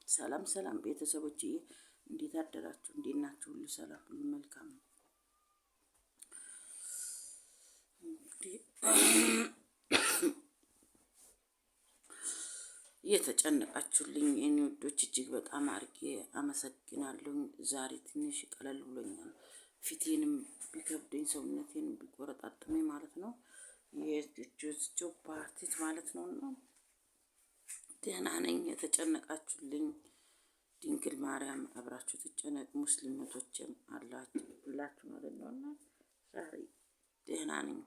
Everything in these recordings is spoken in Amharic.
ሰላም ሰላም ቤተሰቦቼ እንዴት አደራችሁ? እንዴት ናችሁ? ሁሉ ሰላም፣ ሁሉ መልካም ነው። እንግዲህ የተጨነቃችሁልኝ የኔ ወዶች እጅግ በጣም አድርጌ አመሰግናለሁ። ዛሬ ትንሽ ቀለል ብሎኛል። ፊቴንም ቢከብደኝ ሰውነቴንም ቢቆረጣጥመኝ ማለት ነው የጆ ፓርቲት ማለት ነውና ደህና ነኝ። የተጨነቃችሁልኝ ድንግል ማርያም አብራችሁ ትጨነቅ፣ ሙስሊሞችም አላችሁ ሁላችሁ ማለት ነውና ዛሬ ደህና ነኝ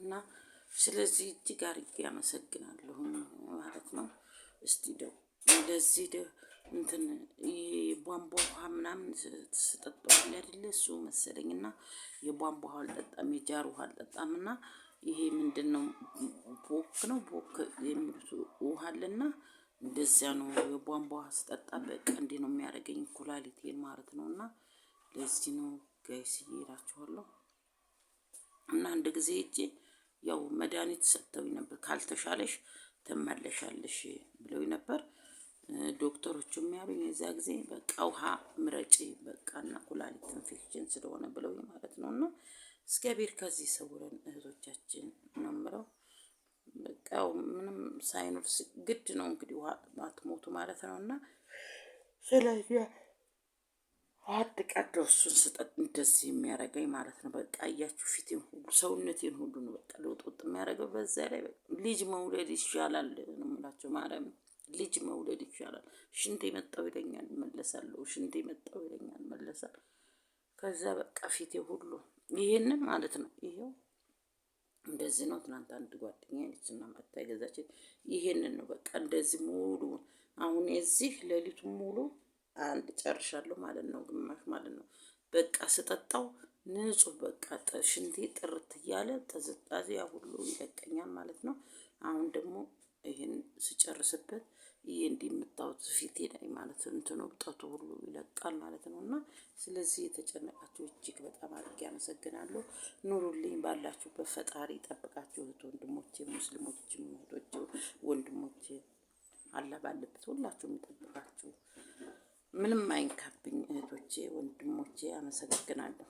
እና ስለዚህ እጅግ አድርጌ አመሰግናለሁ ማለት ነው። እስቲ ለዚህ እንትን የቧንቧ ውሃ ምናምን ስጠጣው አይደለ እሱ መሰለኝና የቧንቧ ውሃ አልጠጣም፣ የጃር ውሃ አልጠጣም። እና ይሄ ምንድነው ቦክ የሚሉት ውሃ አለና እንደዚያ ነው። የቧንቧ ውሃ ስጠጣ በቃ እንዲህ ነው የሚያደርገኝ ኩላሊቴን ማለት ነውና ለዚህ ነው ጋይስ እላችኋለሁ። እና አንድ ጊዜ ሂጄ ያው መድኃኒት ሰጥተውኝ ነበር። ካልተሻለሽ ትመለሻለሽ ብለውኝ ነበር ዶክተሮቹም ያሉኝ የዛ ጊዜ በቃ ውሃ ምረጪ በቃና ኩላሊት ኢንፌክሽን ስለሆነ ብለውኝ ማለት ነውና እግዚአብሔር ከዚህ ሰውረን እህቶቻችን ነው የምለው። በቃ ምንም ሳይኖር ግድ ነው እንግዲህ ውሃ አትሞቱ ማለት ነውና ስለዚህ አንድ ቀን እሱን ስጠጥ እንደዚህ የሚያደርገኝ ማለት ነው። በቃ አያችሁ ፊቴን ሁሉ ሰውነቴን ሁሉ ነው በቃ ለውጥ የሚያደርገው። በዛ ላይ ልጅ መውለድ ይሻላል ነው የምላቸው። ማርያም ልጅ መውለድ ይሻላል። ሽንቴ መጣው ይለኛል መለሳለሁ፣ ሽንቴ መጣው ይለኛል መለሳለሁ። ከዛ በቃ ፊቴ ሁሉ ይሄንን ማለት ነው ይሄው እንደዚህ ነው። ትናንት አንድ ጓደኛዬ ልጅና መጣ የገዛችኝ ይሄንን ነው በቃ እንደዚህ ሙሉ አሁን የዚህ ሌሊቱን ሙሉ አንድ ጨርሻለሁ ማለት ነው፣ ግማሽ ማለት ነው። በቃ ስጠጣው ንጹህ በቃ ሽንቴ ጥርት እያለ ተዘጣዚ ያ ሁሉ ይለቀኛል ማለት ነው። አሁን ደግሞ ይሄን ስጨርስበት ይሄ እንዲምታውት ፊቴ ላይ ማለት እንትኑ እብጠቱ ሁሉ ይለቃል ማለት ነው። እና ስለዚህ የተጨነቃችሁ እጅግ በጣም አድርጌ አመሰግናለሁ። ኑሩልኝ፣ ባላችሁበት ፈጣሪ ይጠብቃችሁ። እህት ወንድሞቼ፣ ሙስሊሞችም እህቶቼ ወንድሞቼ አላህ ባለበት ሁላችሁም ይጠብቃችሁ። ምንም አይንካብኝ እህቶቼ ወንድሞቼ፣ አመሰግናለሁ።